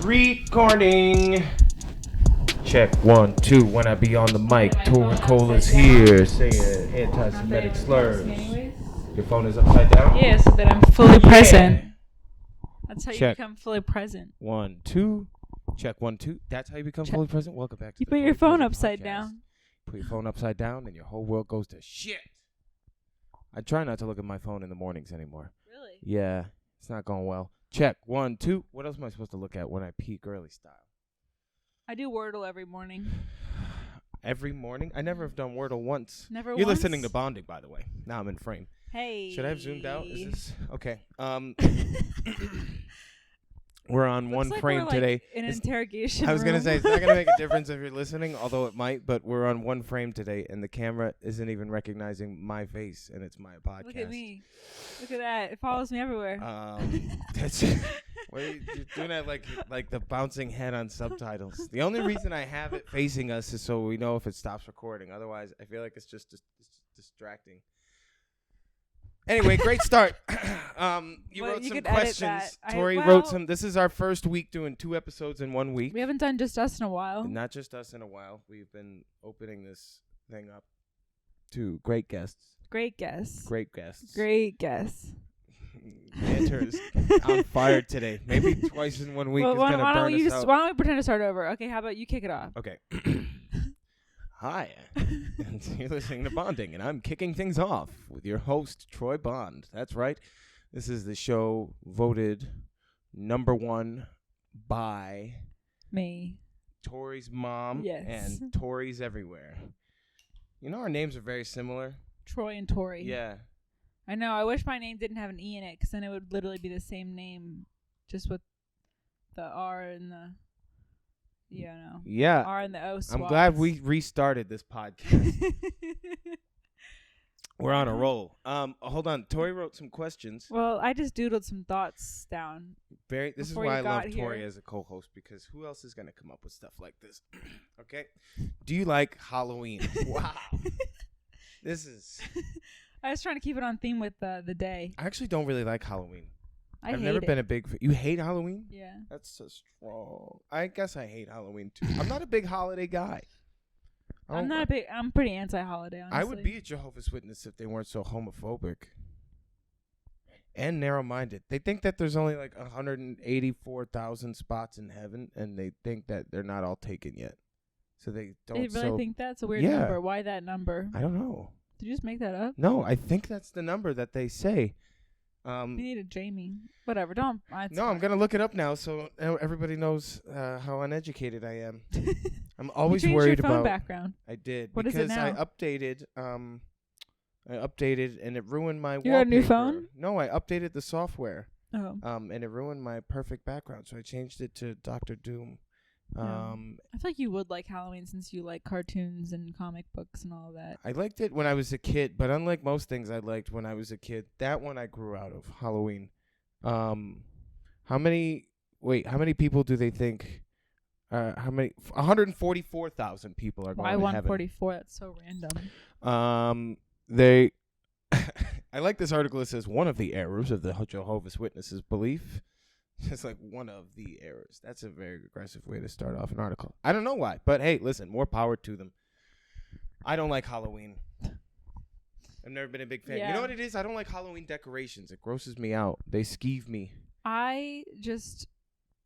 Recording. Check 1, 2. When I be on the mic, Torey Cola's here saying anti-Semitic slurs. Your phone is upside down? Yeah, so that I'm fully present. That's how you become fully present. 1, 2. Check 1, 2. That's how you become fully present. Welcome back to You the put your Fully phone Present upside podcast. down. Put your phone upside down and your whole world goes to shit. I try not to look at my phone in the mornings anymore. Really? Yeah, it's not going well. Check 1, 2. What else am I supposed to look at when I peak early style? I do Wordle every morning. Every morning? I never have done Wordle once. Never You're once? listening to Bonding, by the way. Now I'm in frame. Hey. Should I have zoomed out? Is this okay? We're on Looks one like frame we're, today. In an interrogation I was gonna room. say it's not gonna make a difference if you're listening, although it might. But we're on one frame today, and the camera isn't even recognizing my face, and it's my podcast. Look at me. Look at that. It follows me everywhere. That's you're doing that like the bouncing head on subtitles. The only reason I have it facing us is so we know if it stops recording. Otherwise, I feel like it's just distracting. Anyway, great start. You wrote some questions. Torey wrote some. This is our first week doing 2 episodes in 1 week. We haven't done Just Us in a while. Not just us in a while. We've been opening this thing up to great guests. Great guess. Great guests. Great guess. Banter is on fire today. Maybe twice in 1 week is going to burn us out. Why don't we pretend to start over? Okay, how about you kick it off? Okay. Hi, and you're listening to Bonding, and I'm kicking things off with your host, Troy Bond. That's right. This is the show voted #1 by me, Tori's mom, yes, and Tori's everywhere. You know, our names are very similar. Troy and Torey. Yeah. I know. I wish my name didn't have an E in it, because then it would literally be the same name, just with the R and the... Yeah. R and the O swaps. I'm glad we restarted this podcast. We're on a roll. Hold on. Torey wrote some questions. Well, I just doodled some thoughts down. This is why I love Torey as a co-host, because who else is going to come up with stuff like this? Okay. Do you like Halloween? Wow. This is... I was trying to keep it on theme with the day. I actually don't really like Halloween. I've never been a big... You hate Halloween? Yeah. That's so strong. I guess I hate Halloween, too. I'm not a big holiday guy. I'm pretty anti-holiday, honestly. I would be a Jehovah's Witness if they weren't so homophobic and narrow-minded. They think that there's only like 184,000 spots in heaven, and they think that they're not all taken yet. So they don't... They really think that's a weird number. Why that number? I don't know. Did you just make that up? No, I think that's the number that they say. We need a Jamie. Whatever. Don't. No, I'm going to look it up now so everybody knows how uneducated I am. I'm always you worried your phone about... background. I did. What because is it now? I updated and it ruined my wallpaper. You got a new phone? No, I updated the software. Oh. And it ruined my perfect background, so I changed it to Dr. Doom. I feel like you would like Halloween since you like cartoons and comic books and all that. I liked it when I was a kid, but unlike most things I liked when I was a kid, that one I grew out of, Halloween. How many people do they think 144,000 people are going to heaven. Why 144? That's so random. I like this article. It says one of the errors of the Jehovah's Witnesses belief. It's like one of the errors. That's a very aggressive way to start off an article. I don't know why, but hey, listen, more power to them. I don't like Halloween. I've never been a big fan. Yeah. You know what it is? I don't like Halloween decorations. It grosses me out. They skeeve me. I just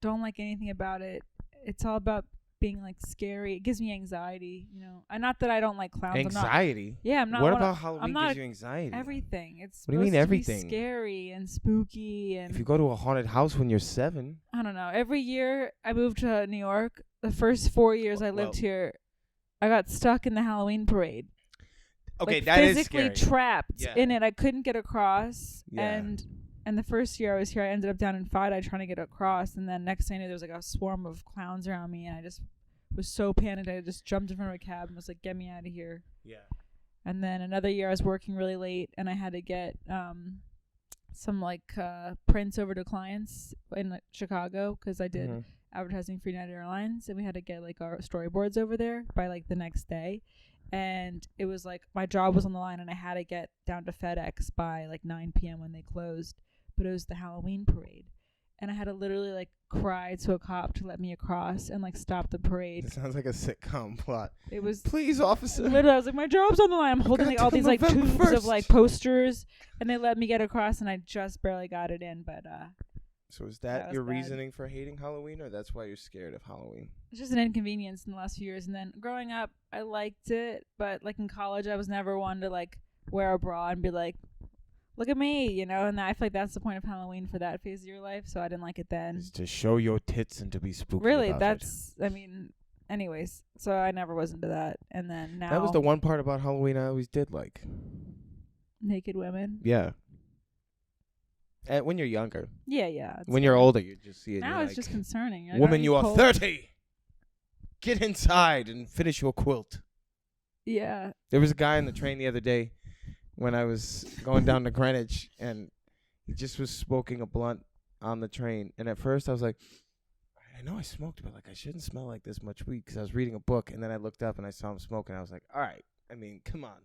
don't like anything about it. It's all about being like scary. It gives me anxiety, you know. And not that I don't like clowns. Anxiety? I'm not. What about Halloween gives you anxiety? Everything. It's what do you mean everything? To be scary and spooky. And if you go to a haunted house when you're 7, I don't know. Every year I moved to New York. The first 4 years I lived here, I got stuck in the Halloween parade. Okay, like, that is physically trapped in it. I couldn't get across, and the first year I was here, I ended up down in Fide trying to get across, and then next thing I knew, there was like a swarm of clowns around me, and I just was so panicked. I just jumped in front of a cab and was like, "Get me out of here!" Yeah. And then another year, I was working really late, and I had to get some prints over to clients in Chicago because I did advertising for United Airlines, and we had to get like our storyboards over there by like the next day. And it was like my job was on the line, and I had to get down to FedEx by like 9 p.m. when they closed. But it was the Halloween parade, and I had to literally like cry to a cop to let me across and like stop the parade. It sounds like a sitcom plot. It was Please, officer. literally, I was like, my job's on the line. I'm holding like all these like November tubes 1st. of like posters, and they let me get across, and I just barely got it in. But So is that that was your bad. reasoning for hating Halloween, or that's why you're scared of Halloween? it's just an inconvenience in the last few years. And then growing up, I liked it, but like in college, I was never one to like wear a bra and be like, look at me, you know. And I feel like that's the point of Halloween for that phase of your life. So I didn't like it then. Is to show your tits and to be spooky. Really, about that's. I mean, anyways. So I never was into that. And then now that was the one part about Halloween I always did like. naked women. Yeah. And when you're younger, Yeah, yeah. it's when you're fine. older, you just see it. Now you're it's like, just concerning. You're like, woman, you are cold? 30. Get inside and finish your quilt. Yeah. There was a guy on the train the other day when I was going down to Greenwich, and he just was smoking a blunt on the train. And at first I was like, I know I smoked, but like I shouldn't smell like this much weed because I was reading a book. And then I looked up and I saw him smoking. I was like, all right. I mean, come on.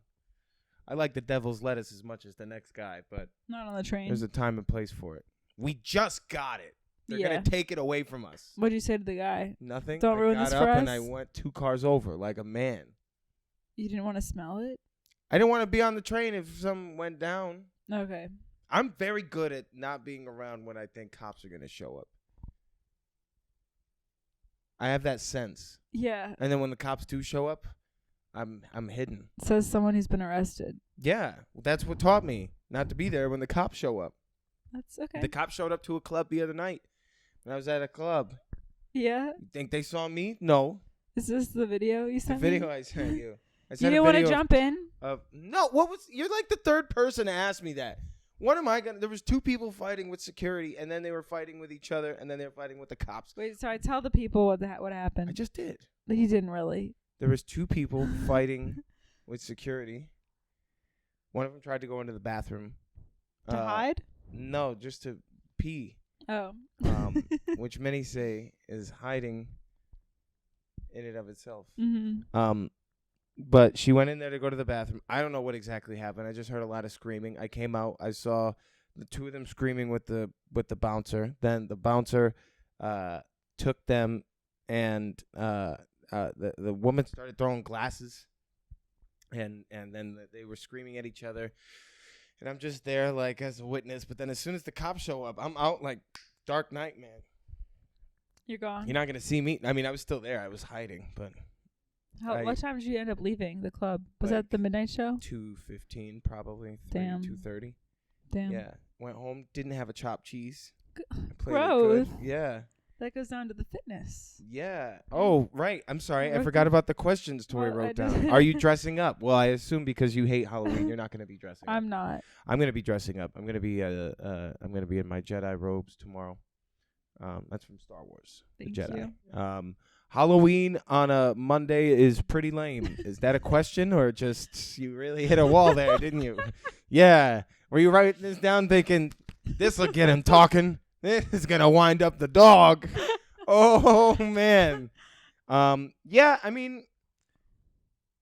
I like the devil's lettuce as much as the next guy, but Not on the train. there's a time and place for it. We just got it. They're Yeah. going to take it away from us. What'd you say to the guy? Nothing. Don't I ruin got this up for and us? I went 2 cars over like a man. You didn't want to smell it? I didn't want to be on the train if something went down. Okay. I'm very good at not being around when I think cops are going to show up. I have that sense. Yeah. And then when the cops do show up, I'm hidden. Says someone who's been arrested. Yeah, that's what taught me not to be there when the cops show up. That's okay. The cops showed up to a club the other night. When I was at a club. Yeah. You think they saw me? No. Is this the video you The sent video me? I sent you. I You sent didn't a want to video jump in? No, what was you're like the third person to ask me that. What am I gonna there was 2 people fighting with security, and then they were fighting with each other, and then they were fighting with the cops. Wait, sorry. Tell the people what happened. I just did. He didn't really. There was 2 people fighting with security. One of them tried to go into the bathroom. To hide? No, just to pee. Oh. Which many say is hiding in and of itself. Mm-hmm. But she went in there to go to the bathroom. I don't know what exactly happened. I just heard a lot of screaming. I came out. I saw the 2 of them screaming with the bouncer. Then the bouncer took them, and the woman started throwing glasses, and then they were screaming at each other. And I'm just there like as a witness. But then as soon as the cops show up, I'm out like Dark Knight, man. You're gone. You're not gonna see me. I mean, I was still there. I was hiding, but. What time did you end up leaving the club? Was Like that the midnight show? 2:15 probably. Damn. 2:30. Damn. Yeah. Went home. Didn't have a chopped cheese. G- I played it Growth. good. Yeah. That goes down to the fitness. Yeah. Oh, right. I'm sorry. I Rookie. forgot about the questions Tori Well, I wrote just- down. Are you dressing up? Well, I assume because you hate Halloween, you're not going to be dressing up. I'm not. I'm going to be dressing up. I'm going to be in my Jedi robes tomorrow. That's from Star Wars. Thank the Jedi. you. Halloween on a Monday is pretty lame. Is that a question or just you really hit a wall there, didn't you? Yeah. Were you writing this down thinking this'll get him talking? This is gonna wind up the dog. Oh man. Yeah, I mean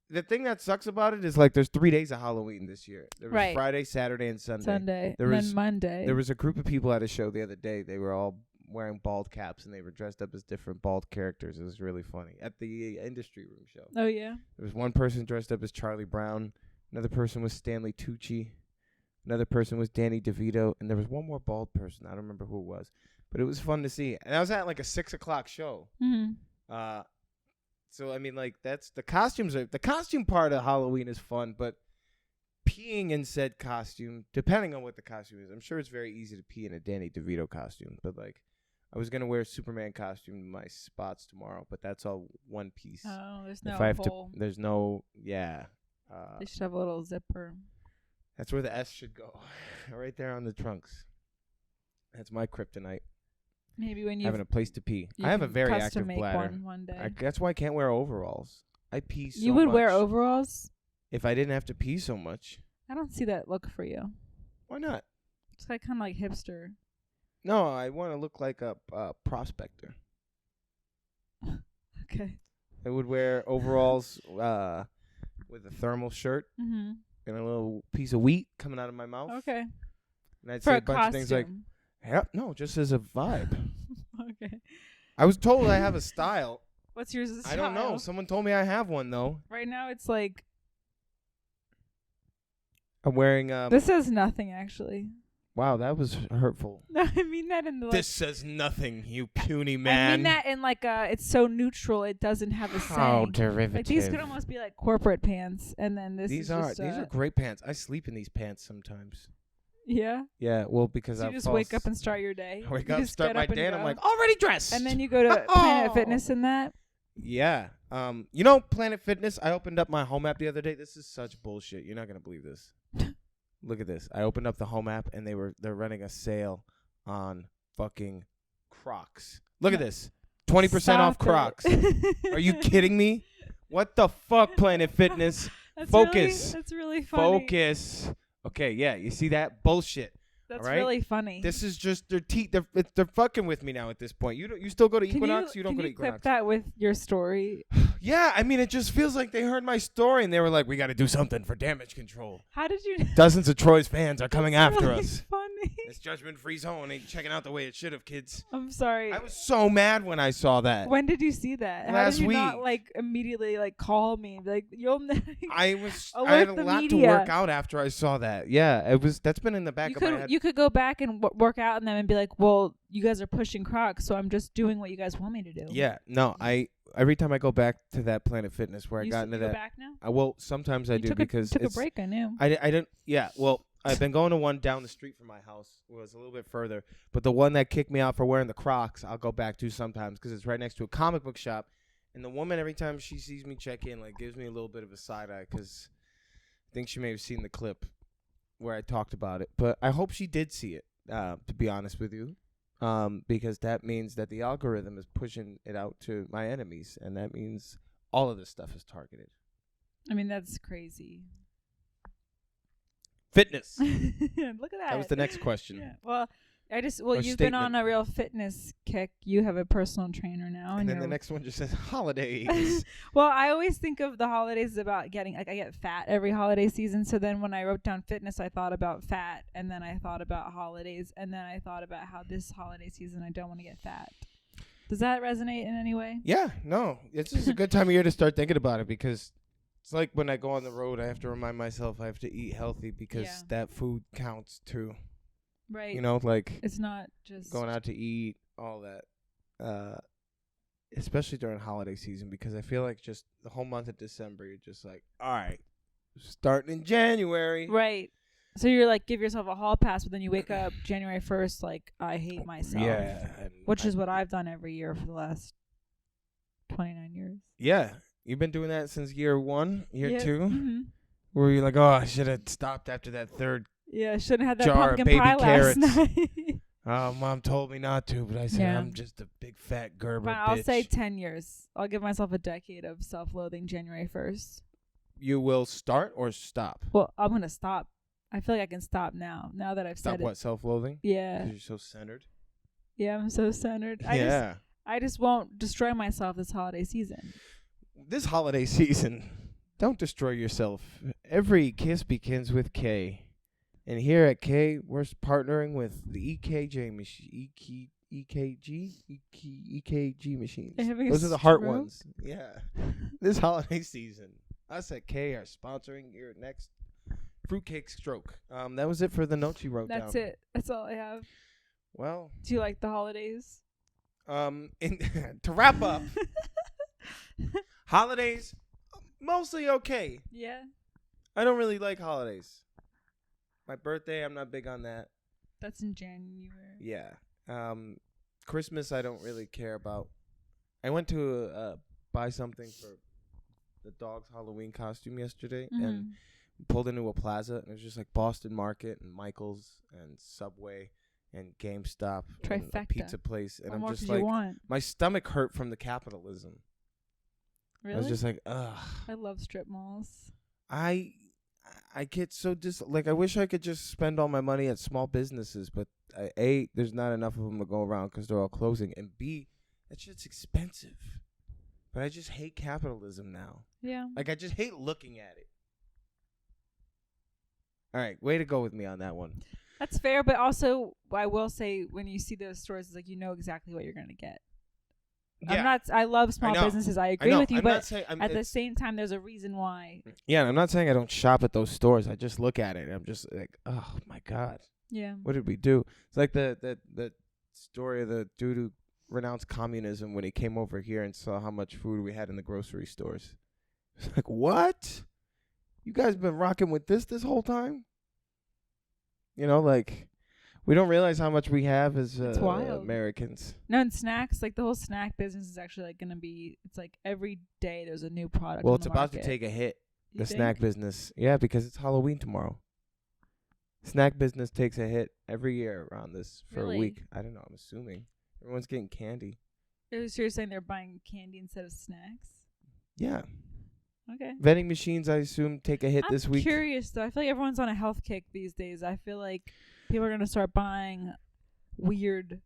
the thing that sucks about it is like there's 3 days of Halloween this year. There was Right. Friday, Saturday, and Sunday. Sunday. There and was- then Monday. There was a group of people at a show the other day. They were all wearing bald caps and they were dressed up as different bald characters. It was really funny at the industry room show. Oh, yeah? There was one person dressed up as Charlie Brown. Another person was Stanley Tucci. Another person was Danny DeVito. And there was one more bald person. I don't remember who it was. But it was fun to see. And I was at like a 6 o'clock show. Mm-hmm. So, I mean, like, that's the costumes. The costume part of Halloween is fun. But peeing in said costume, depending on what the costume is, I'm sure it's very easy to pee in a Danny DeVito costume. But, like, I was going to wear a Superman costume to my spots tomorrow. But that's all one piece. Oh, there's no If I have hole. to, there's no, yeah. They should have a little zipper. That's where the S should go. Right there on the trunks. That's my kryptonite. Maybe when you Having a place to pee. you I have a can very custom active make bladder. one day. That's why I can't wear overalls. I pee so much. You would wear overalls? If I didn't have to pee so much. I don't see that look for you. Why not? It's like kind of like hipster. No, I want to look like a prospector. Okay. I would wear overalls with a thermal shirt Mm-hmm. and a little piece of wheat coming out of my mouth. Okay. And I'd For say a a bunch of things like, costume. Yeah, no, just as a vibe. Okay. I was told I have a style. What's yours? I don't know. Someone told me I have one though. Right now it's like I'm wearing this says nothing actually. Wow, that was hurtful. No, I mean that in the This says nothing, you puny man. I mean that in like it's so neutral it doesn't have a saying. How derivative. Like these could almost be like corporate pants, and then these are great pants. I sleep in these pants sometimes. Yeah. Yeah, well, because so you just wake up and start your day. I wake up, start my day, and I'm like, already dressed. And then you go to Planet Fitness in that. Yeah. Planet Fitness. I opened up my home app the other day. This is such bullshit. You're not gonna believe this. Look at this. I opened up the home app and they're running a sale on fucking Crocs. Look at this. 20% off Crocs. Are you kidding me? What the fuck, Planet Fitness? Focus. That's really funny. Focus. Okay, yeah, you see that bullshit. That's really funny. This is just their teeth. They're fucking with me now at this point. You still go to Equinox? You don't go to Equinox. Can you clip that with your story? Yeah, I mean, it just feels like they heard my story and they were like, we got to do something for damage control. How did you? Dozens of Troy's fans are coming after us. Funny. This judgment-free zone ain't checking out the way it should have, kids. I'm sorry. I was so mad when I saw that. When did you see that? Last How did you week. not immediately call me? You'll. I had a lot to work out after I saw that. Yeah, that's been in the back of my head. You could go back and work out in them and be like, well, you guys are pushing Crocs, so I'm just doing what you guys want me to do. Yeah, no, every time I go back to that Planet Fitness where I got into that. You go back now? Well, sometimes I do because took a break. I knew. I didn't. Yeah, well, I've been going to one down the street from my house. It was a little bit further, but the one that kicked me out for wearing the Crocs, I'll go back to sometimes because it's right next to a comic book shop. And the woman, every time she sees me check in, gives me a little bit of a side eye because I think she may have seen the clip where I talked about it. But I hope she did see it. To be honest with you. Because that means that the algorithm is pushing it out to my enemies, and that means all of this stuff is targeted. I mean, that's crazy. Fitness. Look at that. That was the next question. Yeah. Well, you've been on a real fitness kick. You have a personal trainer now. And then the next one just says holidays. Well, I always think of the holidays about getting, I get fat every holiday season. So then when I wrote down fitness, I thought about fat. And then I thought about holidays. And then I thought about how this holiday season I don't want to get fat. Does that resonate in any way? Yeah, no. It's just a good time of year to start thinking about it because it's like when I go on the road, I have to remind myself I have to eat healthy because that food counts too. Right. It's not just going out to eat, all that. Especially during holiday season because I feel like just the whole month of December, you're just like, all right, starting in January. Right. So you're like, give yourself a hall pass, but then you wake up January 1st, like, I hate myself. Yeah. Which is what I've done every year for the last 29 years. Yeah. You've been doing that since year 1, year 2? Mm-hmm. Where you're like, oh, I should have stopped after that third. Yeah, I shouldn't have had that jar pumpkin of baby pie carrots. last night. Mom told me not to, but I said I'm just a big fat Gerber bitch. I'll say 10 years. I'll give myself a decade of self-loathing January 1st. You will start or stop? Well, I'm going to stop. I feel like I can stop now that I've said it. Stop what, self-loathing? Yeah. Because you're so centered? Yeah, I'm so centered. I just won't destroy myself this holiday season. This holiday season, don't destroy yourself. Every kiss begins with K. And here at K, we're partnering with the EKG machines. Those are the heart ones. Yeah. This holiday season, us at K are sponsoring your next fruitcake stroke. That was it for the notes you wrote down. That's it. That's all I have. Well. Do you like the holidays? To wrap up, holidays, mostly okay. Yeah. I don't really like holidays. My birthday, I'm not big on that. That's in January. Yeah. Christmas, I don't really care about. I went to buy something for the dog's Halloween costume yesterday and pulled into a plaza, and it was just like Boston Market and Michael's and Subway and GameStop and a pizza place. And I'm just like, my stomach hurt from the capitalism. Really? I was just like, ugh. I love strip malls. I get so I wish I could just spend all my money at small businesses, but A, there's not enough of them to go around because they're all closing, and B, that shit's expensive. But I just hate capitalism now. Yeah. I just hate looking at it. All right, way to go with me on that one. That's fair, but also I will say when you see those stores, it's like you know exactly what you're gonna get. Yeah. I love small businesses. I agree with you, but at the same time, there's a reason why. Yeah, and I'm not saying I don't shop at those stores. I just look at it. And I'm just like, oh my god. Yeah. What did we do? It's like the story of the dude who renounced communism when he came over here and saw how much food we had in the grocery stores. It's like, what? You guys been rocking with this whole time? You know, like, we don't realize how much we have as Americans. No, and snacks, like the whole snack business is actually like gonna be. It's like every day there's a new product. Well, on it's the about market. to take a hit. You The think? snack business, yeah, because it's Halloween tomorrow. Snack business takes a hit every year around this for Really? a week. I don't know. I'm assuming everyone's getting candy. So you're saying they're buying candy instead of snacks? Yeah, Okay. vending machines, I assume, take a hit this week. I'm curious though. I feel like everyone's on a health kick these days. I feel like people are gonna start buying weird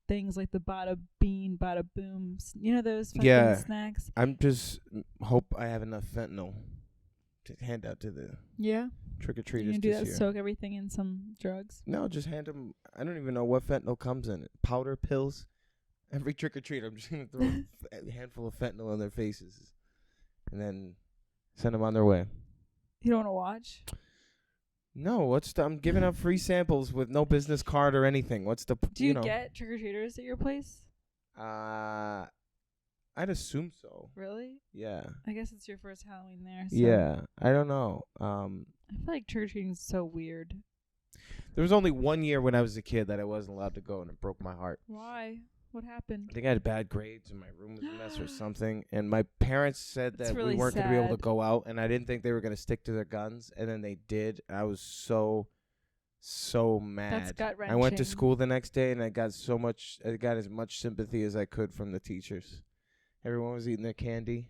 things like the bada bean, bada boom. You know those fucking snacks? I'm just hope I have enough fentanyl to hand out to the Yeah. trick-or-treaters You can do this that, year. soak everything in some drugs. No, just hand them. I don't even know what fentanyl comes in. Powder, pills. Every trick-or-treater, I'm just going to throw a handful of fentanyl in their faces and then send them on their way. You don't want to watch? No, I'm giving out free samples with no business card or anything. What's the Do you get trick-or-treaters at your place? I'd assume so. Really? Yeah. I guess it's your first Halloween there. So Yeah. I don't know. I feel like trick-or-treating is so weird. There was only 1 year when I was a kid that I wasn't allowed to go, and it broke my heart. Why? What happened? I think I had bad grades and my room was a mess or something. And my parents said that really we weren't going to be able to sad. go out. And I didn't think they were going to stick to their guns. And then they did. I was so mad. That's gut-wrenching. I went to school the next day and I got as much sympathy as I could from the teachers. Everyone was eating their candy.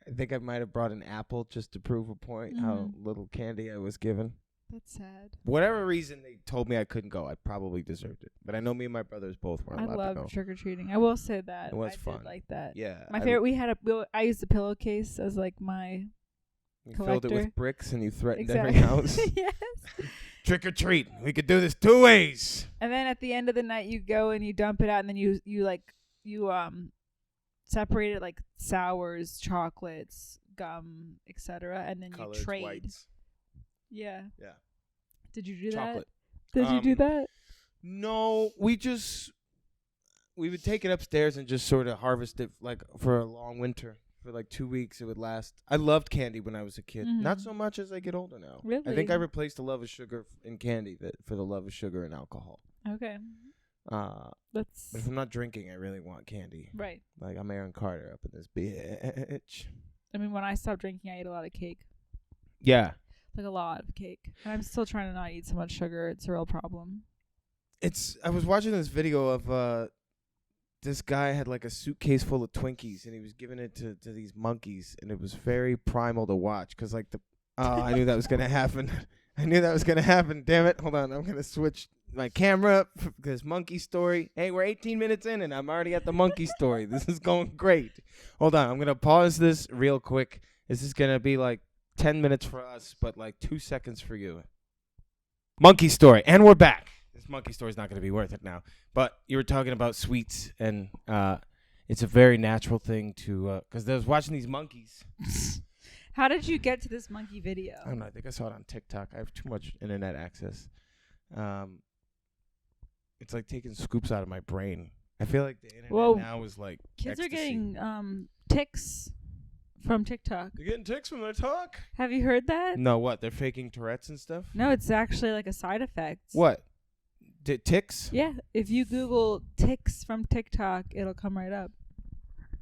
I think I might have brought an apple just to prove a point, how little candy I was given. That's sad. Whatever reason they told me I couldn't go, I probably deserved it. But I know me and my brothers both weren't I allowed to go. love trick-or-treating. I will say that. It was I fun. did like that. Yeah. My favorite, I used a pillowcase as like my You filled it collector. with bricks and you threatened Exactly. every house. Yes. Trick or treat. We could do this 2 ways. And then at the end of the night, you go and you dump it out, and then you separate it like sours, chocolates, gum, etc., and then Colored you trade. whites. Yeah. Yeah. Did you do Chocolate. that? Did you do that? No, we would take it upstairs and just sort of harvest it like for a long winter. For like 2 weeks, it would last. I loved candy when I was a kid. Not so much as I get older now. Really? I think I replaced the love of sugar in candy for the love of sugar and alcohol. Okay. But if I'm not drinking, I really want candy. Right. Like I'm Aaron Carter up in this bitch. I mean, when I stopped drinking, I ate a lot of cake. Yeah. Like a lot of cake. And I'm still trying to not eat so much sugar. It's a real problem. I was watching this video of this guy had like a suitcase full of Twinkies and he was giving it to these monkeys, and it was very primal to watch because like I knew that was gonna happen. I knew that was gonna happen. Damn it! Hold on, I'm gonna switch my camera up for this monkey story. Hey, we're 18 minutes in and I'm already at the monkey story. This is going great. Hold on, I'm gonna pause this real quick. This is gonna be like 10 minutes for us, but like 2 seconds for you. Monkey story, and we're back. This monkey story is not going to be worth it now. But you were talking about sweets, and it's a very natural thing to, because I was watching these monkeys. How did you get to this monkey video? I don't know. I think I saw it on TikTok. I have too much internet access. It's like taking scoops out of my brain. I feel like the internet now is like kids ecstasy. are getting tics from TikTok. They're getting tics from their talk? Have you heard that? No, what? They're faking Tourette's and stuff? No, it's actually like a side effect. What? Tics? Yeah. If you Google tics from TikTok, it'll come right up.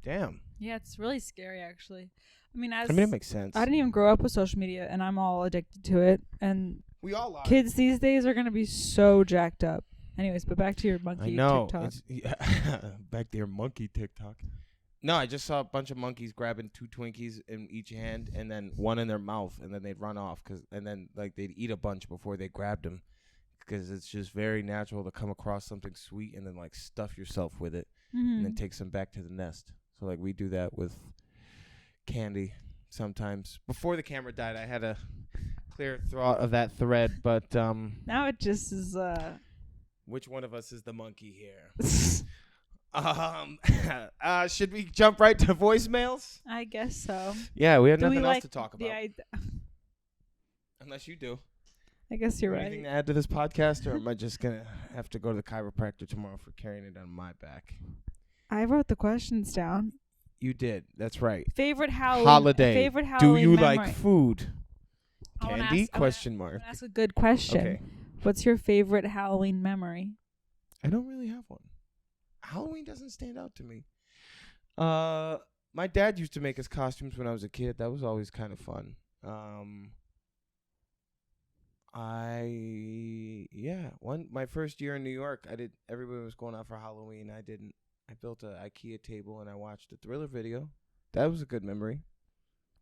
Damn. Yeah, it's really scary, actually. I mean, it makes sense. I didn't even grow up with social media, and I'm all addicted to it. And we all are. Kids these days are going to be so jacked up. Anyways, but back to your monkey TikTok. Back to your monkey TikTok. No, I just saw a bunch of monkeys grabbing 2 Twinkies in each hand and then one in their mouth, and then they'd run off and then like they'd eat a bunch before they grabbed them, because it's just very natural to come across something sweet and then like stuff yourself with it and then take some back to the nest. So like we do that with candy sometimes. Before the camera died, I had a clear thought of that thread, but now it just is. Which one of us is the monkey here? Should we jump right to voicemails? I guess so. Yeah, we have Do nothing we else like to talk about. Unless you do. I guess you're right. Anything to add to this podcast, or am I just going to have to go to the chiropractor tomorrow for carrying it on my back? I wrote the questions down. You did. That's right. Favorite Halloween holiday. Favorite Halloween Do you memory. like food? I wanna Candy? ask- Question I'm mark. gonna ask a good question. Okay. What's your favorite Halloween memory? I don't really have one. Halloween doesn't stand out to me. My dad used to make us costumes when I was a kid. That was always kind of fun. My first year in New York, everybody was going out for Halloween. I didn't. I built a IKEA table and I watched a Thriller video. That was a good memory.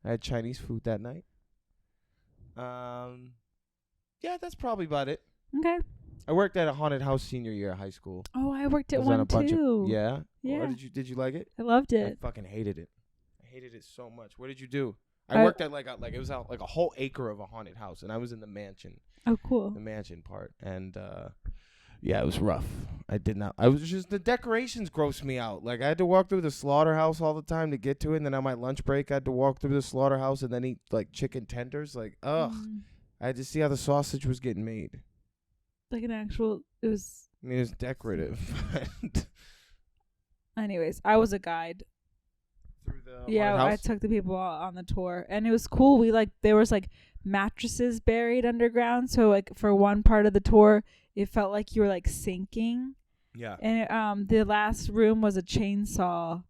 I had Chinese food that night. Yeah, that's probably about it. Okay. I worked at a haunted house senior year of high school. Oh, I worked at was on one a bunch too. Yeah. Yeah. Or did you like it? I loved I it. fucking hated it. I hated it so much. What did you do? I I worked at it was out like a whole acre of a haunted house, and I was in the mansion. Oh, cool. The mansion part, and yeah, it was rough. The decorations grossed me out. Like, I had to walk through the slaughterhouse all the time to get to it, and then on my lunch break I had to walk through the slaughterhouse and then eat like chicken tenders. Like, ugh. I had to see how the sausage was getting made. Like an actual, it was. I mean, it's decorative. Anyways, I was a guide. Through the Yeah, haunted I house? took the people on the tour, and it was cool. There was like mattresses buried underground, so like for one part of the tour, it felt like you were like sinking. Yeah. And the last room was a chainsaw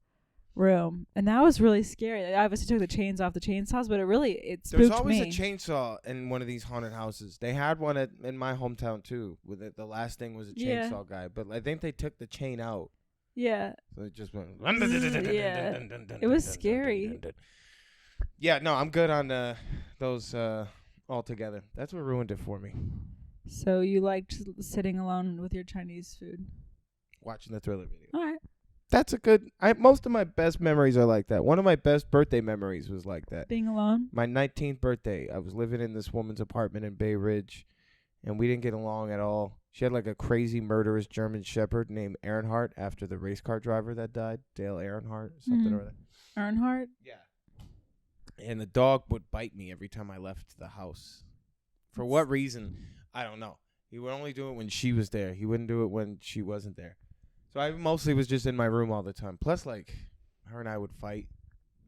room, and that was really scary. I obviously took the chains off the chainsaws, but it spooked There's always me. a chainsaw in one of these haunted houses. They had one in my hometown too. With it, the last thing was a chainsaw guy, but I think they took the chain out. Yeah. So it just went. Yeah. It was scary. Yeah, no, I'm good on those altogether. That's what ruined it for me. So you liked sitting alone with your Chinese food? Watching the Thriller video. All right. That's a good. Most of my best memories are like that. One of my best birthday memories was like that. Being alone? My 19th birthday, I was living in this woman's apartment in Bay Ridge, and we didn't get along at all. She had like a crazy murderous German Shepherd named Earnhardt after the race car driver that died, Dale Earnhardt or something or other. Earnhardt? Yeah. And the dog would bite me every time I left the house. For what reason? I don't know. He would only do it when she was there. He wouldn't do it when she wasn't there. So I mostly was just in my room all the time. Plus, like, her and I would fight.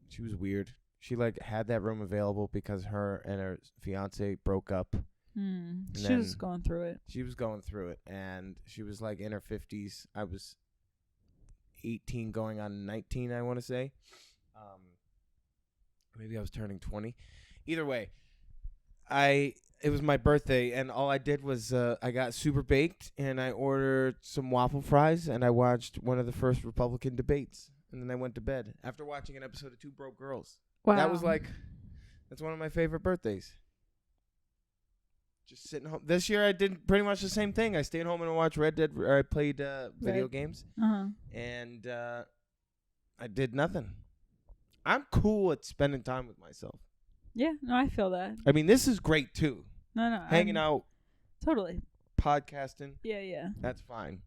She was weird. She, like, had that room available because her and her fiance broke up. She was going through it. She was going through it. And she was, like, in her 50s. I was 18 going on 19, I want to say. Maybe I was turning 20. Either way, it was my birthday, and all I did was I got super baked, and I ordered some waffle fries, and I watched one of the first Republican debates, and then I went to bed after watching an episode of Two Broke Girls. Wow. That's one of my favorite birthdays. Just sitting home. This year I did pretty much the same thing. I stayed home and watched Red Dead, or I played video games, and I did nothing. I'm cool at spending time with myself. Yeah, no, I feel that. I mean, this is great too. No, hanging out, totally, podcasting. Yeah. That's fine.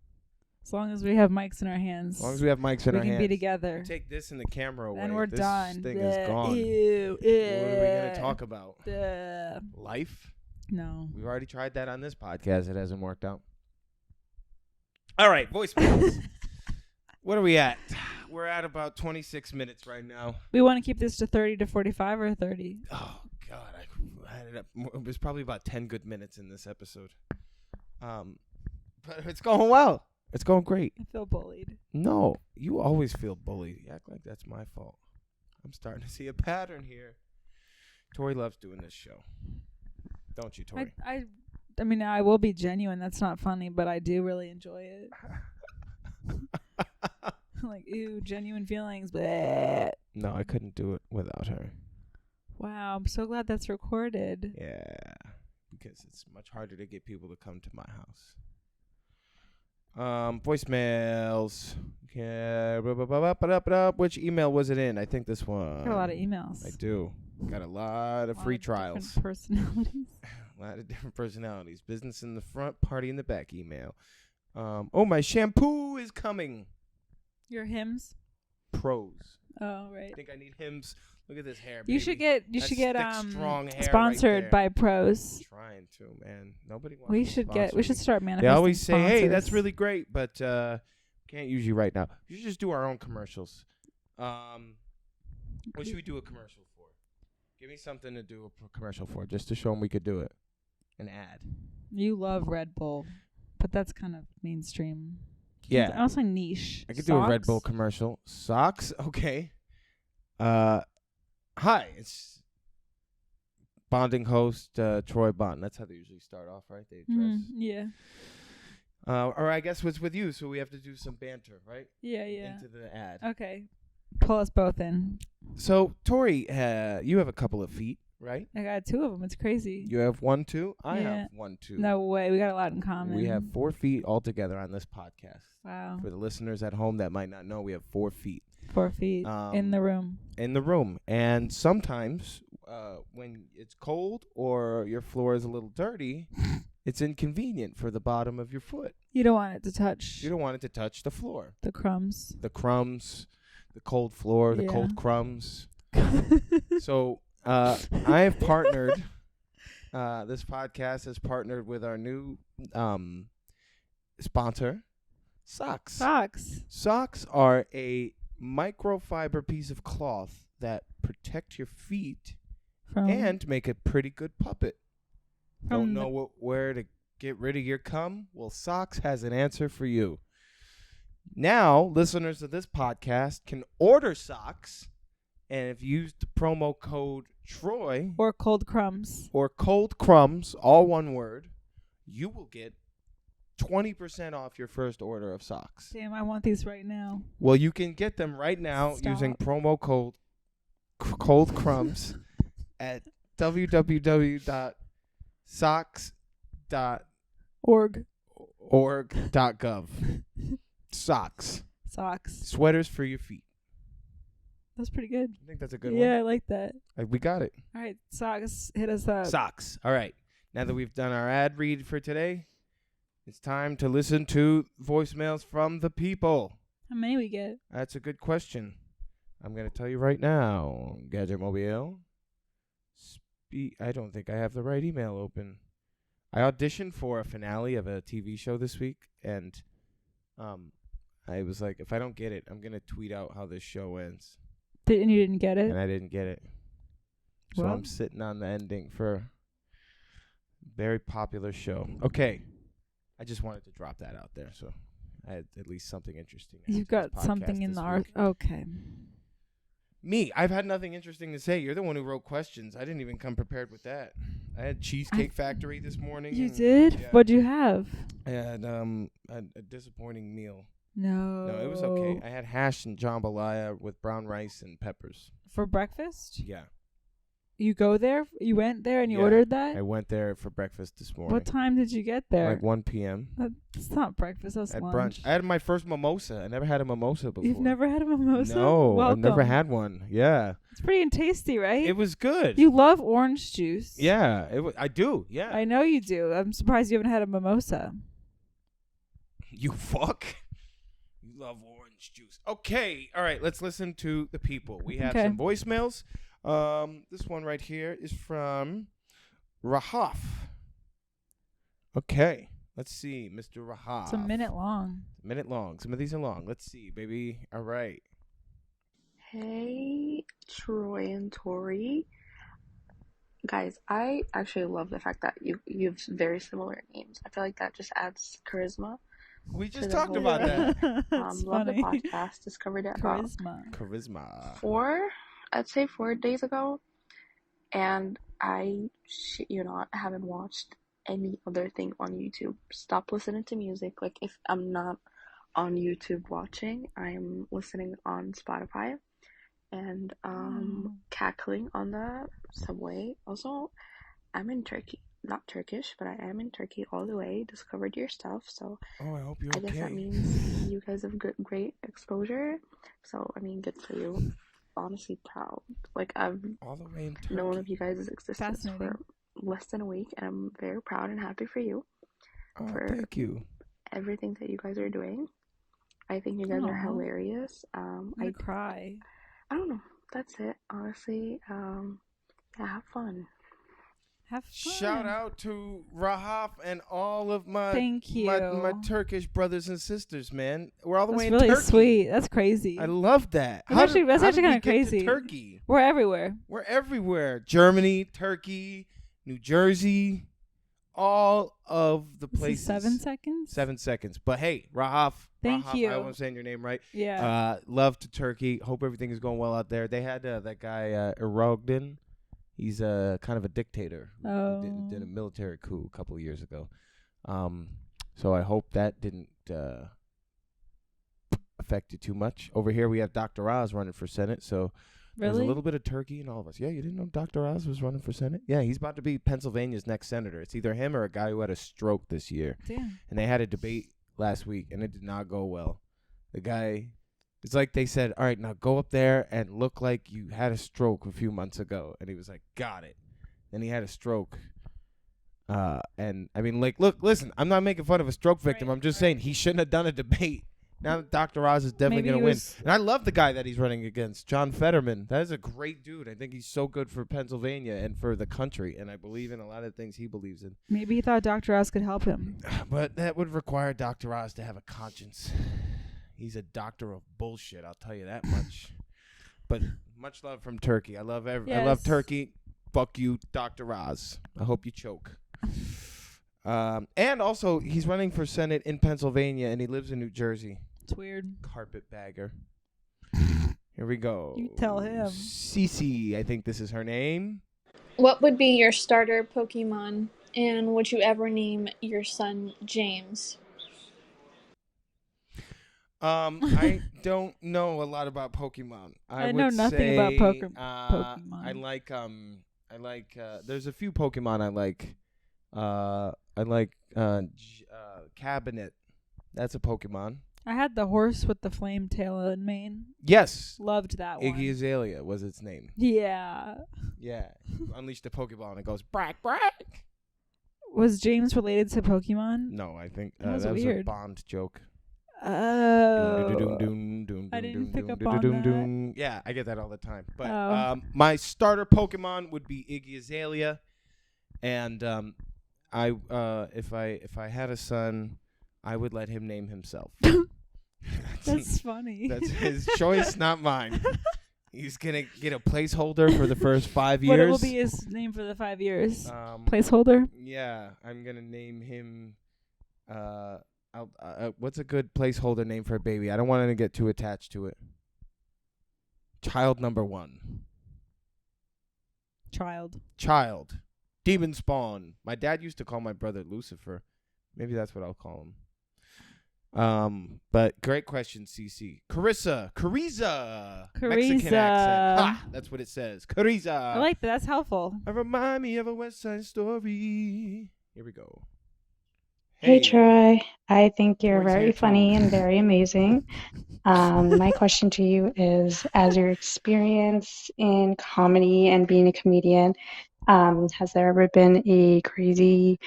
As long as we have mics in our hands. As long as we have mics in our hands. We can be together. Take this and the camera away. And we're done. This thing is gone. Ew, what are we going to talk about? Life? No. We've already tried that on this podcast. It hasn't worked out. All right, voicemails. What are we at? We're at about 26 minutes right now. We want to keep this to 30 to 45 or 30? Oh, God. I had it up. It was probably about 10 good minutes in this episode. But it's going well. It's going great. I feel bullied. No, you always feel bullied. You act like that's my fault. I'm starting to see a pattern here. Torey loves doing this show. Don't you, Torey? I mean, I will be genuine. That's not funny, but I do really enjoy it. Like, ew, genuine feelings. Bleh. No, I couldn't do it without her. Wow, I'm so glad that's recorded. Yeah, because it's much harder to get people to come to my house. Voicemails. Okay. Which email was it in? I think this one. I got a lot of emails. I do. Got a lot of A lot free of trials. different personalities. A lot of different personalities. Business in the front, party in the back email. Oh, my shampoo is coming. Your hymns. Pros. Oh, right. I think I need hymns. Look at this hair, You baby. should get That's thick, strong hair sponsored right by Pros. trying to, man. Nobody wants We to should sponsor we should me. start They manifesting. always say, "Hey, that's sponsors. really great, but can't use you right now." You should just do our own commercials. What should we do a commercial for? Give me something to do a commercial for, just to show them we could do it. An ad. You love Red Bull, but that's kind of mainstream. Yeah. Also niche. I could do a Red Bull commercial. Socks? Okay. Hi, it's bonding host Troy Bond. That's how they usually start off, right? They address. Yeah. Or I guess it's with you, so we have to do some banter, right? Yeah. Into the ad. Okay. Pull us both in. So, Torey, you have a couple of feet, right? I got 2 of them. It's crazy. You have 1, 2. I Yeah. have 1, 2. No way. We got a lot in common. We have 4 feet altogether on this podcast. Wow. For the listeners at home that might not know, we have 4 feet. 4 feet in the room. In the room. And sometimes when it's cold or your floor is a little dirty, it's inconvenient for the bottom of your foot. You don't want it to touch. You don't want it to touch the floor. The crumbs. The crumbs, the cold floor, the cold crumbs. So I have partnered, this podcast has partnered with our new sponsor, Socks. Socks are a microfiber piece of cloth that protect your feet and make a pretty good puppet. Don't know where to get rid of your cum? Well, Socks has an answer for you. Now, listeners of this podcast can order socks, and if you use the promo code Troy or Cold Crumbs, all one word, you will get 20% off your first order of socks. Damn, I want these right now. Well, you can get them right now using promo code Cold Crumbs at www.socks.org.gov. Socks. Sweaters for your feet. That's pretty good. I think that's a good one. Yeah, I like that. We got it. All right, Socks, hit us up. Socks. All right. Now that we've done our ad read for today, it's time to listen to voicemails from the people. How many we get? That's a good question. I'm going to tell you right now. Gadget Mobile. I don't think I have the right email open. I auditioned for a finale of a TV show this week, and I was like, if I don't get it, I'm going to tweet out how this show ends. And you didn't get it? And I didn't get it. So I'm sitting on the ending for a very popular show. Okay. I just wanted to drop that out there, so I had at least something interesting. You've got something in the art. Okay. Me, I've had nothing interesting to say. You're the one who wrote questions. I didn't even come prepared with that. I had Cheesecake Factory this morning. You did? Yeah. What'd you have? I had a disappointing meal. No, it was okay. I had hash and jambalaya with brown rice and peppers. For breakfast? Yeah. You go there? You went there and you ordered that? I went there for breakfast this morning. What time did you get there? Like 1 p.m. That's not breakfast. That's lunch. Brunch. I had my first mimosa. I never had a mimosa before. You've never had a mimosa? No, Welcome. I've never had one. Yeah. It's pretty tasty, right? It was good. You love orange juice. Yeah, I do. Yeah. I know you do. I'm surprised you haven't had a mimosa. You fuck. You love orange juice. Okay. All right. Let's listen to the people. We have some voicemails. This one right here is from Rahaf. Okay. Let's see, Mr. Rahaf. It's a minute long. Some of these are long. Let's see, baby. All right. Hey, Troy and Torey. Guys, I actually love the fact that you have very similar names. I feel like that just adds charisma. We just talked about that. Love the podcast. Discovered it charisma. I'd say 4 days ago, and I haven't watched any other thing on YouTube. Stop listening to music. Like, if I'm not on YouTube watching, I'm listening on Spotify and cackling on the subway. Also, I'm in Turkey. Not Turkish, but I am in Turkey all the way. Discovered your stuff, so I hope you're okay. I guess that means you guys have great exposure. So, I mean, good for you. honestly proud. Like, I've All the way in Turkey. known of you guys' existence Fascinating. for less than a week, and I'm very proud and happy for you Oh, for thank you. everything that you guys are doing. I think you guys are Aw. hilarious. I'm gonna cry. I don't know. That's it, honestly. Yeah, have fun. Have fun. Shout out to Rahaf and all of my Thank you. my Turkish brothers and sisters, man. We're all the way That's in really Turkey. Sweet. That's crazy. I love that. That's actually how did kind we of get to crazy. Turkey. We're everywhere. We're everywhere. Germany, Turkey, New Jersey, all of the This is places. 7 seconds. 7 seconds. But hey, Rahaf. Thank Rahaf, you. I hope I'm saying your name right. Yeah. Love to Turkey. Hope everything is going well out there. They had that guy Erogdin. He's kind of a dictator who did a military coup a couple of years ago. So I hope that didn't affect you too much. Over here we have Dr. Oz running for Senate, so there's a Really? little bit of Turkey in all of us. Yeah, you didn't know Dr. Oz was running for Senate? Yeah, he's about to be Pennsylvania's next senator. It's either him or a guy who had a stroke this year. Damn. And they had a debate last week, and it did not go well. The guy, it's like they said, all right, now go up there and look like you had a stroke a few months ago. And he was like, got it. Then he had a stroke. And, I mean, like, look, listen, I'm not making fun of a stroke victim. I'm just saying he shouldn't have done a debate. Now Dr. Oz is definitely going to win. And I love the guy that he's running against, John Fetterman. That is a great dude. I think he's so good for Pennsylvania and for the country. And I believe in a lot of things he believes in. Maybe he thought Dr. Oz could help him. But that would require Dr. Oz to have a conscience. He's a doctor of bullshit, I'll tell you that much. But much love from Turkey. I love I love Turkey. Fuck you, Dr. Oz. I hope you choke. And also, he's running for Senate in Pennsylvania, and he lives in New Jersey. It's weird. Carpetbagger. Here we go. You tell him. Cece, I think this is her name. What would be your starter Pokemon, and would you ever name your son James? I don't know a lot about Pokemon. I know nothing about Pokemon. I like there's a few Pokemon I like. I like Cabinet. That's a Pokemon. I had the horse with the flame tail and mane. Yes. Loved that one. Iggy Azalea was its name. Yeah. Yeah. Unleashed a Pokeball and it goes brack brack. Was James related to Pokemon? No, I think That was was a weird. Bond joke. Oh. I didn't pick up on that. Yeah, I get that all the time. But my starter Pokemon would be Iggy Azalea, and if I had a son, I would let him name himself. That's funny. That's his choice, not mine. He's gonna get a placeholder for the first 5 years. What will be his name for the 5 years? Placeholder? Yeah, I'm gonna name him. What's a good placeholder name for a baby? I don't want to get too attached to it. Child number 1. Child. Demon Spawn. My dad used to call my brother Lucifer. Maybe that's what I'll call him. But great question, CC. Carissa. Mexican accent. Ha! That's what it says. Carissa. I like that. That's helpful. I remind me of a West Side Story. Here we go. Hey, Troy. I think you're Troy's very here, funny Troy. and very amazing. My question to you is, as your experience in comedy and being a comedian, has there ever been a crazy,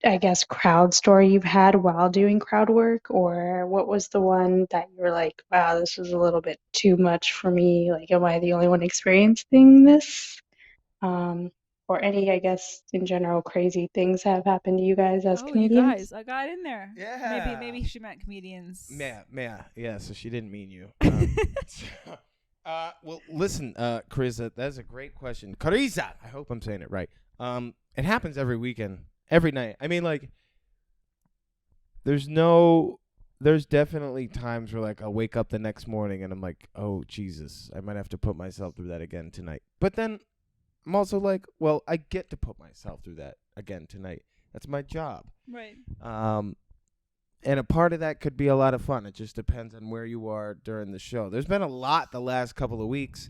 I guess, crowd story you've had while doing crowd work? Or what was the one that you were like, wow, this is a little bit too much for me? Like, am I the only one experiencing this? Or any, I guess, in general, crazy things have happened to you guys as comedians? You guys, I got in there. Yeah. Maybe she meant comedians. Yeah, so she didn't mean you. Well, listen, Carissa, that's a great question. Carissa, I hope I'm saying it right. It happens every weekend, every night. I mean, like, there's definitely times where, like, I'll wake up the next morning and I'm like, oh, Jesus, I might have to put myself through that again tonight. But then I'm also like, well, I get to put myself through that again tonight. That's my job. Right. And a part of that could be a lot of fun. It just depends on where you are during the show. There's been a lot the last couple of weeks.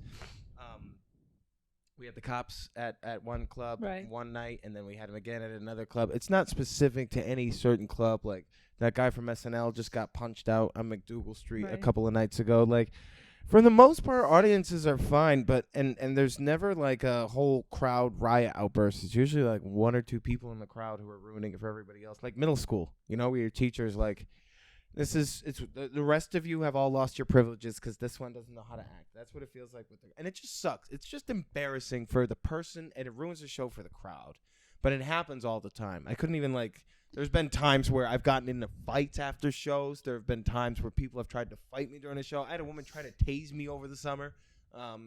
We had the cops at one club one night, and then we had them again at another club. It's not specific to any certain club. Like, that guy from SNL just got punched out on McDougal Street a couple of nights ago. Like, For the most part, audiences are fine, but and there's never like a whole crowd riot outburst. It's usually like one or two people in the crowd who are ruining it for everybody else. Like middle school, where your teacher's like, it's the rest of you have all lost your privileges because this one doesn't know how to act. That's what it feels like and it just sucks. It's just embarrassing for the person, and it ruins the show for the crowd. But it happens all the time. I couldn't even there's been times where I've gotten into fights after shows. There have been times where people have tried to fight me during a show. I had a woman try to tase me over the summer.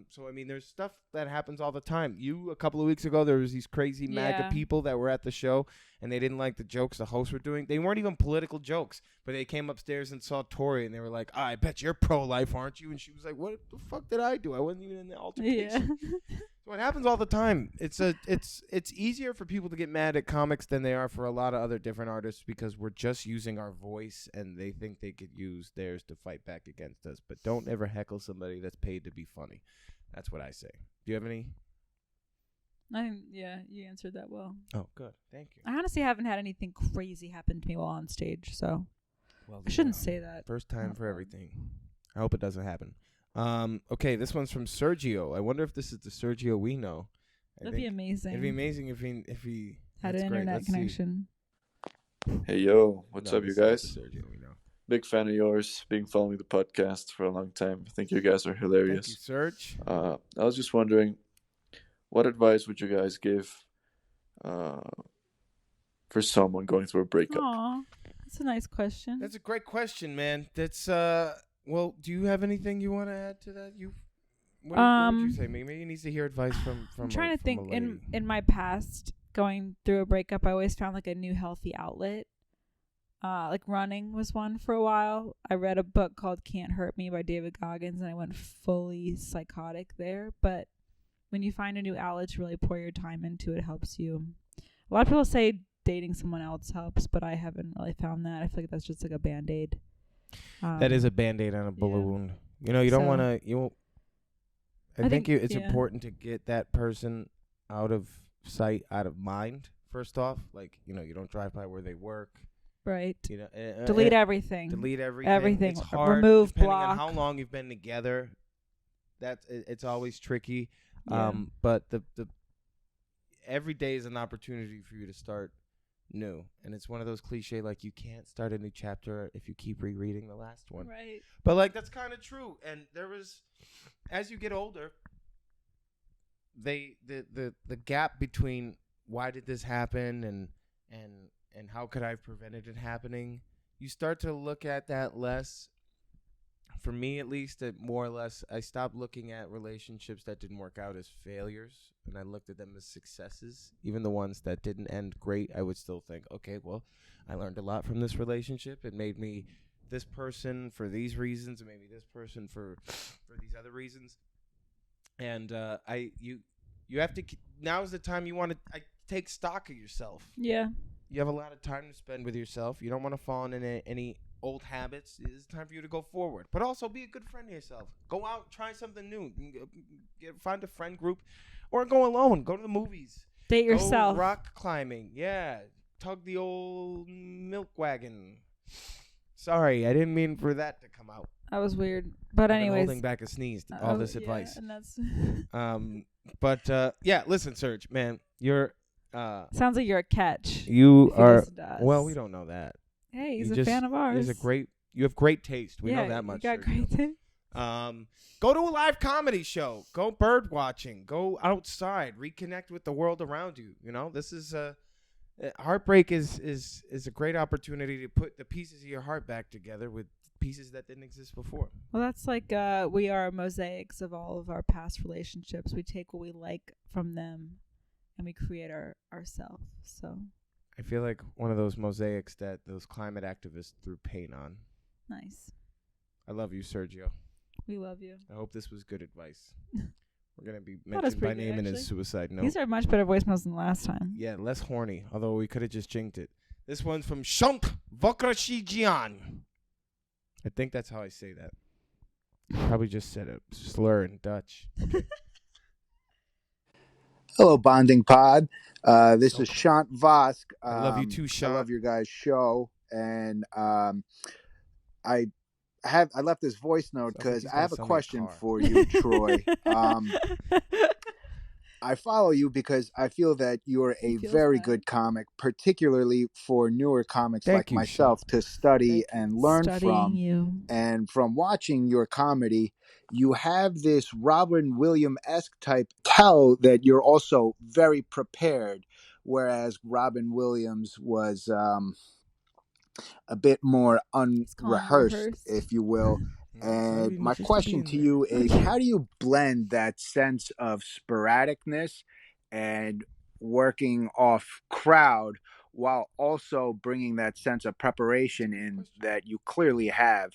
So, I mean, there's stuff that happens all the time. A couple of weeks ago, there was these crazy MAGA people that were at the show, and they didn't like the jokes the hosts were doing. They weren't even political jokes, but they came upstairs and saw Torey, and they were like, I bet you're pro-life, aren't you? And she was like, what the fuck did I do? I wasn't even in the altercation. Yeah. So it happens all the time. It's easier for people to get mad at comics than they are for a lot of other different artists because we're just using our voice, and they think they could use theirs to fight back against us. But don't ever heckle somebody that's paid to be funny. That's what I say. Do you have any? Yeah, you answered that well. Oh, good. Thank you. I honestly haven't had anything crazy happen to me while on stage, so I shouldn't say that. First time for everything. I hope it doesn't happen. Okay, this one's from Sergio. I wonder if this is the Sergio we know. That'd be amazing. It'd be amazing if he had an internet connection. Hey, yo. What's up, you guys? Sergio we know. Big fan of yours. Been following the podcast for a long time. I think you guys are hilarious. Thank you, Serge. I was just wondering, what advice would you guys give for someone going through a breakup? Aw, that's a nice question. That's a great question, man. That's well, do you have anything you want to add to that? What would you say? Maybe he needs to hear advice from I'm trying to think. In my past, going through a breakup, I always found like a new healthy outlet. Like running was one for a while. I read a book called Can't Hurt Me by David Goggins, and I went fully psychotic there. But when you find a new outlet to really pour your time into, it helps you. A lot of people say dating someone else helps, but I haven't really found that. I feel like that's just like a Band-Aid. That is a Band-Aid on a bullet wound. You don't want to. I think it's important to get that person out of sight, out of mind. First off, you don't drive by where they work. Right. Delete everything. Delete everything. Everything. It's hard, remove, depending block. on how long you've been together. It's always tricky. Yeah. But the every day is an opportunity for you to start new, and it's one of those cliche you can't start a new chapter if you keep rereading the last one. Right. But that's kind of true. And there was, as you get older, the gap between why did this happen and how could I have prevented it happening, you start to look at that less. For me, at least, more or less, I stopped looking at relationships that didn't work out as failures, and I looked at them as successes. Even the ones that didn't end great, I would still think, okay, well, I learned a lot from this relationship. It made me this person for these reasons, and maybe this person for these other reasons. And you have to. Now is the time you want to take stock of yourself. Yeah. You have a lot of time to spend with yourself. You don't want to fall into any old habits. It's time for you to go forward, but also be a good friend to yourself. Go out, try something new. Find a friend group, or go alone. Go to the movies. Date yourself. Go rock climbing. Yeah, tug the old milk wagon. Sorry, I didn't mean for that to come out. That was weird, but anyways, holding back a sneeze. All this advice. And that's but yeah, listen, Serge, man, you're. Sounds like you're a catch. You are. Well, we don't know that. Hey, he's a fan of ours. You have great taste. We know that much. You got great taste. Go to a live comedy show. Go bird watching. Go outside. Reconnect with the world around you. This is heartbreak is a great opportunity to put the pieces of your heart back together with pieces that didn't exist before. Well, that's we are mosaics of all of our past relationships. We take what we like from them, and we create ourselves. So. I feel like one of those mosaics that those climate activists threw paint on. Nice. I love you, Sergio. We love you. I hope this was good advice. We're going to be mentioned by name in his suicide note. These are much better voicemails than last time. Yeah, less horny, although we could have just jinked it. This one's from Shant Vokrashijian. I think that's how I say that. Probably just said a slur in Dutch. Okay. Hello, Bonding Pod. This is Shant Vosk. I love you too, Shant. I love your guys' show, and I I left this voice note Sounds like because he's I gonna have a sell me a question car. for you, Troy. I follow you because I feel that you're He a feels very that. good comic, particularly for newer comics Thank like you, Sean. myself to study Thank you. and learn Studying from. you. And from watching your comedy, you have this Robin Williams-esque type tell that you're also very prepared, whereas Robin Williams was a bit more He's calling you unrehearsed, rehearsed. if you will. So And he my needs to be question in to there. you is, how do you blend that sense of sporadicness and working off crowd while also bringing that sense of preparation in that you clearly have?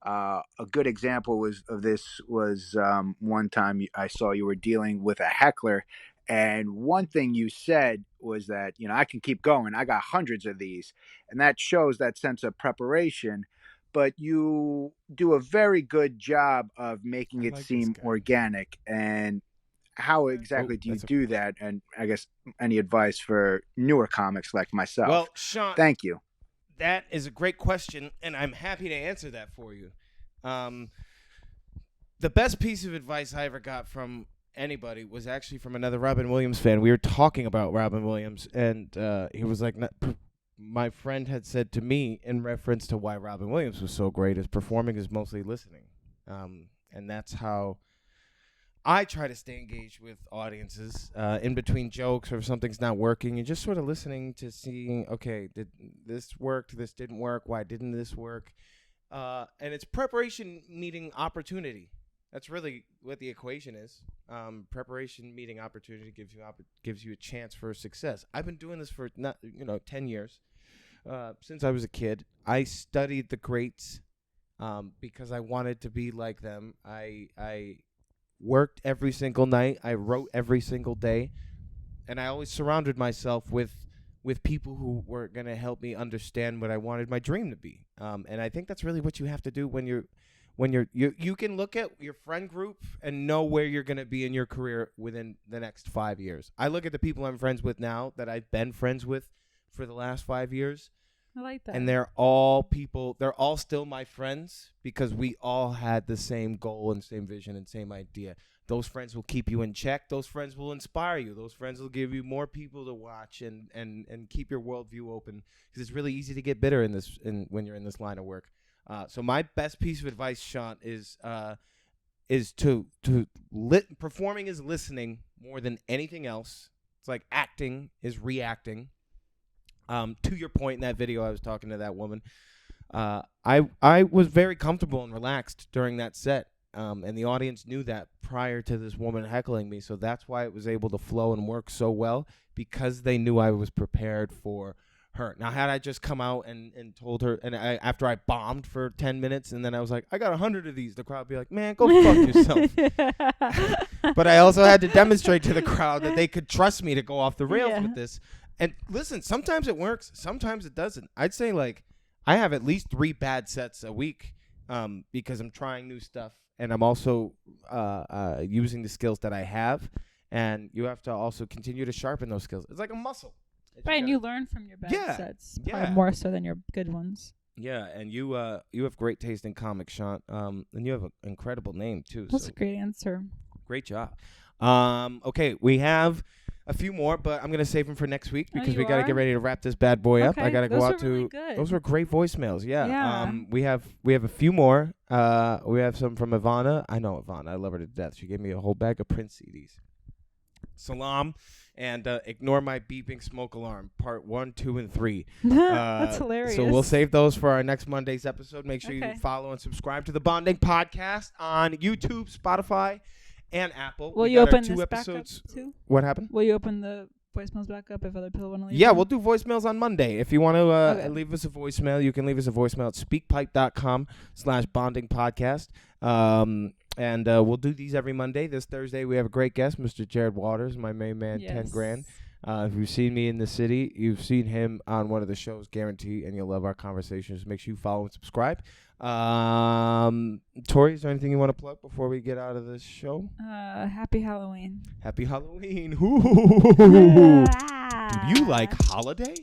A good example of this was one time I saw you were dealing with a heckler, and one thing you said was that, I can keep going. I got hundreds of these, and that shows that sense of preparation. But you do a very good job of making I it like this seem guy. organic. And how exactly do you do that? And I guess any advice for newer comics like myself? Well, Sean, thank you. That is a great question, and I'm happy to answer that for you. The best piece of advice I ever got from anybody was actually from another Robin Williams fan. We were talking about Robin Williams, and he was like, my friend had said to me in reference to why Robin Williams was so great is performing is mostly listening. And that's how I try to stay engaged with audiences in between jokes, or if something's not working, you're just sort of listening to seeing, okay, did this work? This didn't work. Why didn't this work? And it's preparation meeting opportunity. That's really what the equation is. Preparation meeting opportunity gives you a chance for success. I've been doing this for 10 years. Since I was a kid, I studied the greats because I wanted to be like them. I worked every single night. I wrote every single day, and I always surrounded myself with people who were going to help me understand what I wanted my dream to be. And I think that's really what you have to do when you can look at your friend group and know where you're going to be in your career within the next 5 years. I look at the people I'm friends with now that I've been friends with for the last 5 years. I like that. And they're all still my friends because we all had the same goal and same vision and same idea. Those friends will keep you in check. Those friends will inspire you. Those friends will give you more people to watch and keep your worldview open, because it's really easy to get bitter when you're in this line of work. So my best piece of advice, Sean, is performing is listening more than anything else. It's like acting is reacting. To your point in that video, I was talking to that woman. I was very comfortable and relaxed during that set, and the audience knew that prior to this woman heckling me. So that's why it was able to flow and work so well, because they knew I was prepared for her. Now, had I just come out and told her, and after I bombed for 10 minutes, and then I was like, I got 100 of these, the crowd would be like, man, go fuck yourself. But I also had to demonstrate to the crowd that they could trust me to go off the rails with this. And listen, sometimes it works, sometimes it doesn't. I'd say I have at least 3 bad sets a week because I'm trying new stuff, and I'm also using the skills that I have. And you have to also continue to sharpen those skills. It's like a muscle. Right, and you learn from your bad sets, probably more so than your good ones. Yeah, and you have great taste in comics, Sean. And you have an incredible name too. That's a great answer. Great job. Okay, we have a few more, but I'm gonna save them for next week because we gotta get ready to wrap this bad boy up. I gotta go out to. Really good. Those were great voicemails. Yeah. We have a few more. We have some from Ivana. I know Ivana. I love her to death. She gave me a whole bag of Prince CDs. Salam. And ignore my beeping smoke alarm, part 1, 2, and 3. That's hilarious. So we'll save those for our next Monday's episode. Make sure you follow and subscribe to the Bonding Podcast on YouTube, Spotify, and Apple. Will you open this back up too? What happened? Will you open the voicemails back up if other people want to leave? Yeah, we'll do voicemails on Monday. If you want to leave us a voicemail, you can leave us a voicemail at speakpipe.com/bondingpodcast. And we'll do these every Monday. This Thursday, we have a great guest, Mr. Jared Waters, my main man, 10 grand. If you've seen me in the city, you've seen him on one of the shows, guarantee, and you'll love our conversations. Make sure you follow and subscribe. Torey, is there anything you want to plug before we get out of this show? Happy Halloween. Happy Halloween. Do you like holiday?